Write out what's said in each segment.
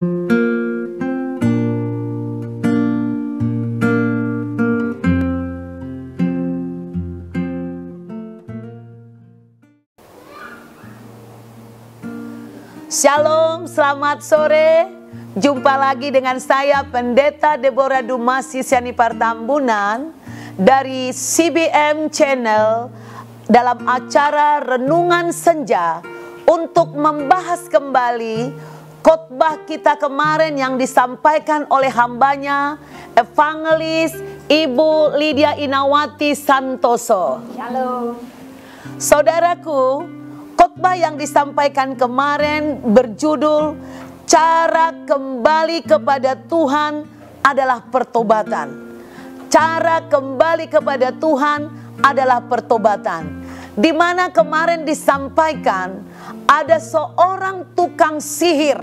Shalom, selamat sore. Jumpa lagi dengan saya Pendeta Deborah Dumasi Sianipar Tambunan dari CBM Channel dalam acara Renungan Senja untuk membahas kembali khotbah kita kemarin yang disampaikan oleh hambanya Evangelis Ibu Lydia Inawati Santoso. Shalom. Saudaraku, khotbah yang disampaikan kemarin berjudul cara kembali kepada Tuhan adalah pertobatan. Cara kembali kepada Tuhan adalah pertobatan. Di mana kemarin disampaikan ada seorang tukang sihir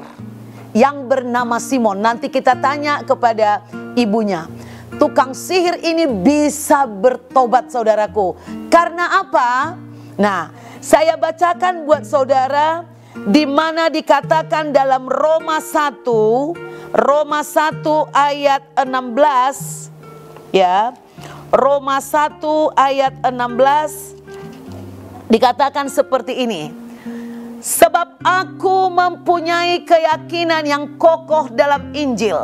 yang bernama Simon. Nanti kita tanya kepada ibunya. Tukang sihir ini bisa bertobat, saudaraku. Karena apa? Nah, saya bacakan buat saudara di mana dikatakan dalam Roma 1 ayat 16 ya. Roma 1 ayat 16 dikatakan seperti ini. Sebab aku mempunyai keyakinan yang kokoh dalam Injil.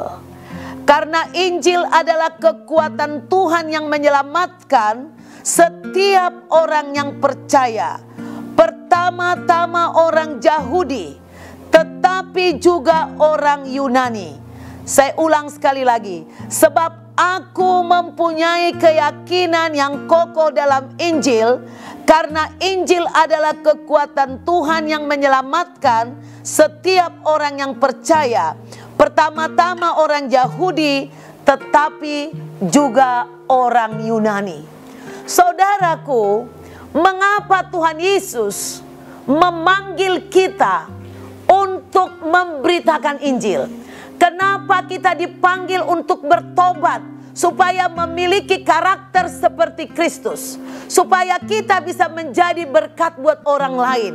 Karena Injil adalah kekuatan Tuhan yang menyelamatkan setiap orang yang percaya. Pertama-tama orang Yahudi, tetapi juga orang Yunani. Saya ulang sekali lagi. Sebab aku mempunyai keyakinan yang kokoh dalam Injil, karena Injil adalah kekuatan Tuhan yang menyelamatkan setiap orang yang percaya. Pertama-tama orang Yahudi, tetapi juga orang Yunani. Saudaraku, mengapa Tuhan Yesus memanggil kita untuk memberitakan Injil? Kenapa kita dipanggil untuk bertobat? Supaya memiliki karakter seperti Kristus. Supaya kita bisa menjadi berkat buat orang lain.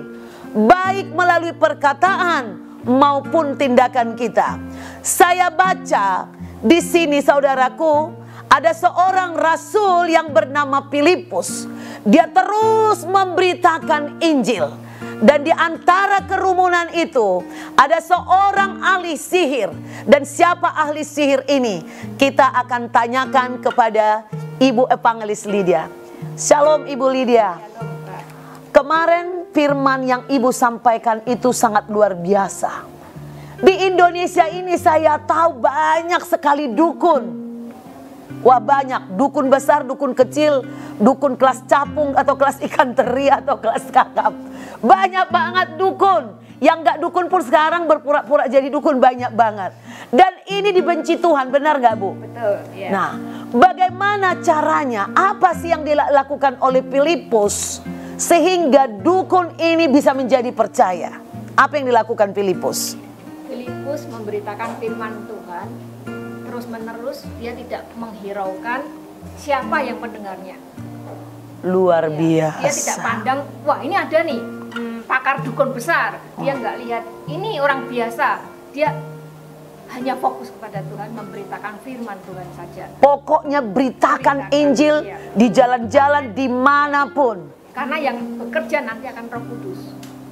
Baik melalui perkataan maupun tindakan kita. Saya baca di sini, saudaraku, ada seorang rasul yang bernama Filipus. Dia terus memberitakan Injil. Dan di antara kerumunan itu ada seorang ahli sihir. Dan siapa ahli sihir ini? Kita akan tanyakan kepada Ibu Evangelis Lydia. Shalom Ibu Lydia. Kemarin firman yang Ibu sampaikan itu sangat luar biasa. Di Indonesia ini saya tahu banyak sekali dukun. Wah, banyak, dukun besar, dukun kecil, dukun kelas capung atau kelas ikan teri atau kelas kakap. Banyak banget dukun. Yang gak dukun pun sekarang berpura-pura jadi dukun, banyak banget. Dan ini dibenci Tuhan, benar gak Bu? Betul, ya. Nah, bagaimana caranya? Apa sih yang dilakukan oleh Filipus sehingga dukun ini bisa menjadi percaya? Apa yang dilakukan Filipus? Filipus memberitakan firman Tuhan terus menerus, dia tidak menghiraukan siapa yang mendengarnya. Luar biasa. Dia tidak pandang, wah ini ada nih pakar dukun besar. Dia nggak lihat ini orang biasa. Dia hanya fokus kepada Tuhan, memberitakan firman Tuhan saja. Pokoknya beritakan Injil di jalan-jalan dimanapun. Karena yang bekerja nanti akan Roh Kudus.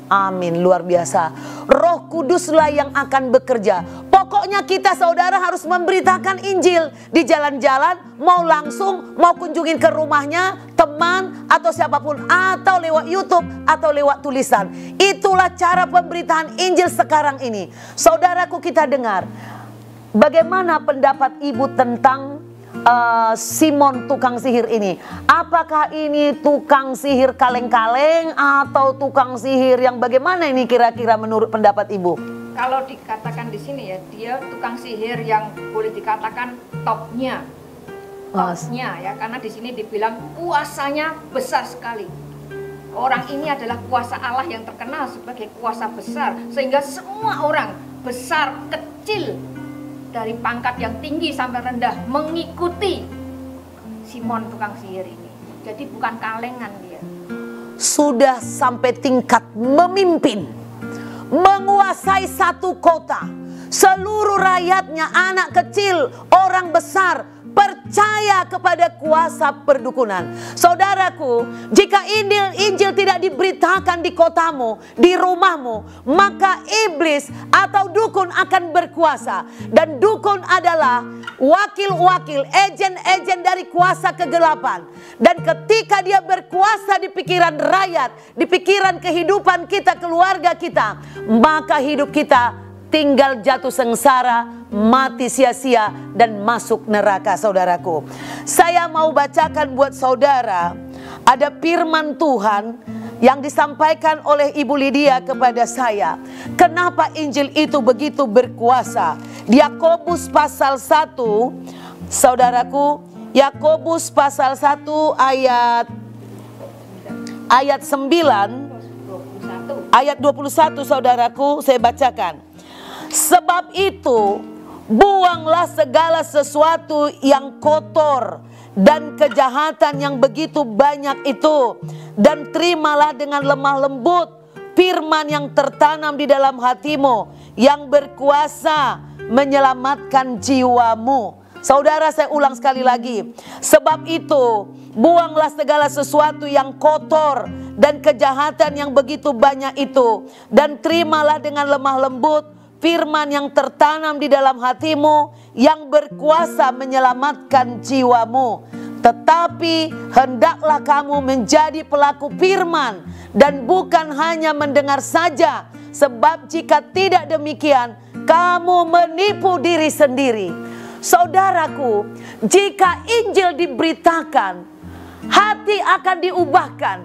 Amin, luar biasa. Roh Kuduslah yang akan bekerja. Pokoknya kita saudara harus memberitakan Injil di jalan-jalan, mau langsung, mau kunjungin ke rumahnya, teman atau siapapun, atau lewat YouTube atau lewat tulisan. Itulah cara pemberitaan Injil sekarang ini. Saudaraku, kita dengar bagaimana pendapat Ibu tentang Simon tukang sihir ini. Apakah ini tukang sihir kaleng-kaleng atau tukang sihir yang bagaimana ini kira-kira menurut pendapat Ibu? Kalau dikatakan di sini ya, dia tukang sihir yang boleh dikatakan topnya ya, karena di sini dibilang kuasanya besar sekali. Orang ini adalah kuasa Allah yang terkenal sebagai kuasa besar, sehingga semua orang besar kecil dari pangkat yang tinggi sampai rendah mengikuti Simon tukang sihir ini. Jadi bukan kalengan dia. Sudah sampai tingkat memimpin, menguasai satu kota, seluruh rakyatnya, anak kecil, orang besar, percaya kepada kuasa perdukunan. Saudaraku, jika Injil tidak diberitakan di kotamu, di rumahmu, maka iblis atau dukun akan berkuasa. Dan dukun adalah wakil-wakil, ejen-ejen dari kuasa kegelapan. Dan ketika dia berkuasa di pikiran rakyat, di pikiran kehidupan kita, keluarga kita, maka hidup kita tinggal jatuh sengsara, mati sia-sia, dan masuk neraka, saudaraku. Saya mau bacakan buat saudara, ada firman Tuhan yang disampaikan oleh Ibu Lydia kepada saya. Kenapa Injil itu begitu berkuasa? Yakobus pasal 1, saudaraku, Yakobus pasal 1 ayat 9, ayat 21, saudaraku, saya bacakan. Sebab itu, buanglah segala sesuatu yang kotor dan kejahatan yang begitu banyak itu, dan terimalah dengan lemah lembut firman yang tertanam di dalam hatimu, yang berkuasa menyelamatkan jiwamu. Saudara, saya ulang sekali lagi. Sebab itu, buanglah segala sesuatu yang kotor dan kejahatan yang begitu banyak itu, dan terimalah dengan lemah lembut firman yang tertanam di dalam hatimu, yang berkuasa menyelamatkan jiwamu. Tetapi hendaklah kamu menjadi pelaku firman, dan bukan hanya mendengar saja. Sebab jika tidak demikian, kamu menipu diri sendiri. Saudaraku, jika Injil diberitakan, hati akan diubahkan,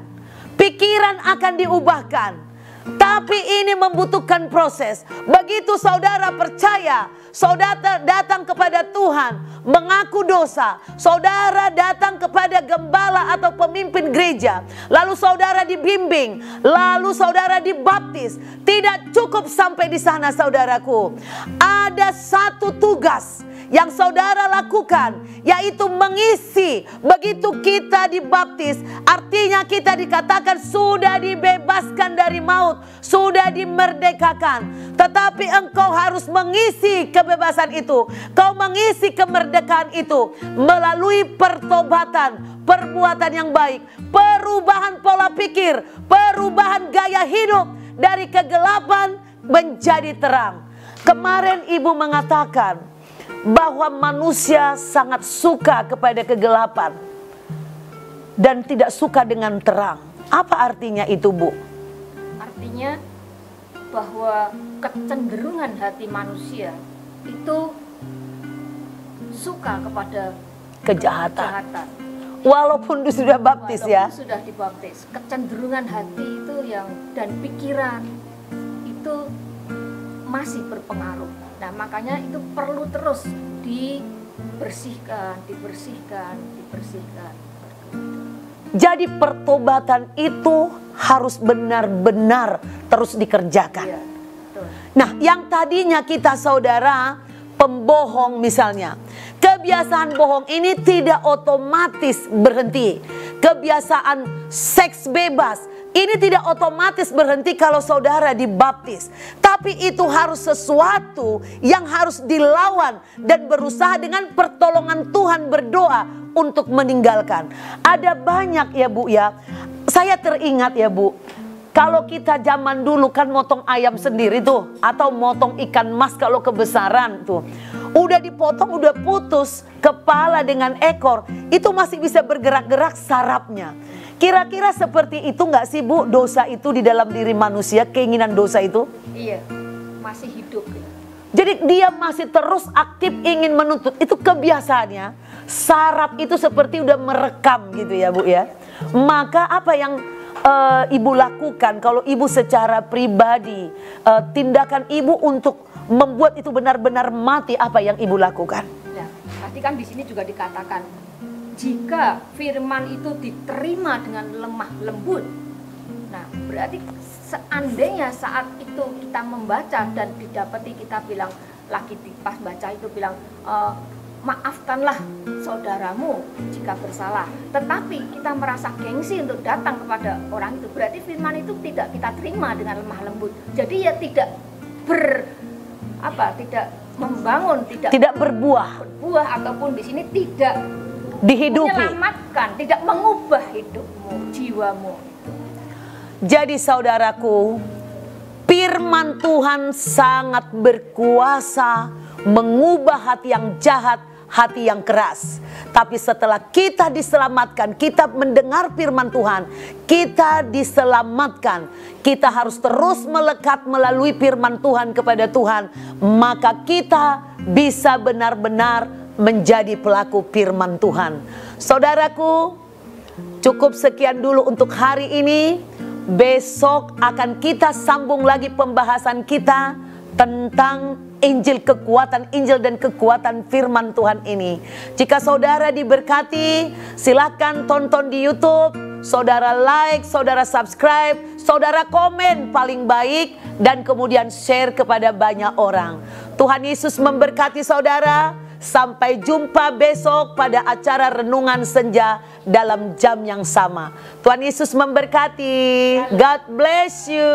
pikiran akan diubahkan. Tapi ini membutuhkan proses. Begitu saudara percaya, saudara datang kepada Tuhan, mengaku dosa, saudara datang kepada gembala atau pemimpin gereja, lalu saudara dibimbing, lalu saudara dibaptis. Tidak cukup sampai di sana, saudaraku. Ada satu tugas yang saudara lakukan, yaitu mengisi. Begitu kita dibaptis, artinya kita dikatakan sudah dibebaskan dari maut, sudah dimerdekakan. Tetapi engkau harus mengisi kebebasan itu, kau mengisi kemerdekaan itu melalui pertobatan, perbuatan yang baik, perubahan pola pikir, perubahan gaya hidup dari kegelapan menjadi terang. Kemarin ibu mengatakan bahwa manusia sangat suka kepada kegelapan dan tidak suka dengan terang. Apa artinya itu, Bu? Artinya bahwa kecenderungan hati manusia itu suka kepada kejahatan. Walaupun sudah baptis, ya. Sudah dibaptis, kecenderungan hati itu dan pikiran itu masih berpengaruh. Nah, makanya itu perlu terus dibersihkan. Jadi pertobatan itu harus benar-benar terus dikerjakan. Iya, betul. Nah, yang tadinya kita saudara pembohong misalnya, kebiasaan bohong ini tidak otomatis berhenti. Kebiasaan seks bebas ini tidak otomatis berhenti kalau saudara dibaptis. Tapi itu harus sesuatu yang harus dilawan dan berusaha dengan pertolongan Tuhan, berdoa untuk meninggalkan. Ada banyak ya, Bu, ya. Saya teringat ya, Bu, kalau kita zaman dulu kan motong ayam sendiri tuh, atau motong ikan mas kalau kebesaran tuh. Udah dipotong, udah putus kepala dengan ekor, itu masih bisa bergerak-gerak sarafnya. Kira-kira seperti itu nggak sih, Bu, dosa itu di dalam diri manusia, keinginan dosa itu? Iya, masih hidup. Jadi dia masih terus aktif ingin menuntut. Itu kebiasaannya. Saraf itu seperti udah merekam gitu ya, Bu, ya. Maka apa yang ibu lakukan kalau ibu secara pribadi, tindakan ibu untuk membuat itu benar-benar mati, apa yang ibu lakukan? Nah, pasti kan di sini juga dikatakan, jika firman itu diterima dengan lemah lembut. Nah, berarti seandainya saat itu kita membaca dan didapati, kita bilang lagi pas baca itu bilang, maafkanlah saudaramu jika bersalah. Tetapi kita merasa gengsi untuk datang kepada orang itu. Berarti firman itu tidak kita terima dengan lemah lembut. Jadi ya tidak tidak membangun, tidak berbuah ataupun di sini tidak dihidupi, menyelamatkan, tidak mengubah hidupmu, jiwamu. Jadi saudaraku, firman Tuhan sangat berkuasa mengubah hati yang jahat, hati yang keras. Tapi setelah kita diselamatkan, kita mendengar firman Tuhan, kita diselamatkan, kita harus terus melekat melalui firman Tuhan kepada Tuhan, maka kita bisa benar-benar menjadi pelaku firman Tuhan. Saudaraku, cukup sekian dulu untuk hari ini. Besok akan kita sambung lagi pembahasan kita tentang Injil dan kekuatan firman Tuhan ini. Jika saudara diberkati, silakan tonton di YouTube, saudara like, saudara subscribe, saudara komen paling baik, dan kemudian share kepada banyak orang. Tuhan Yesus memberkati saudara. Sampai jumpa besok pada acara renungan senja dalam jam yang sama. Tuhan Yesus memberkati. God bless you.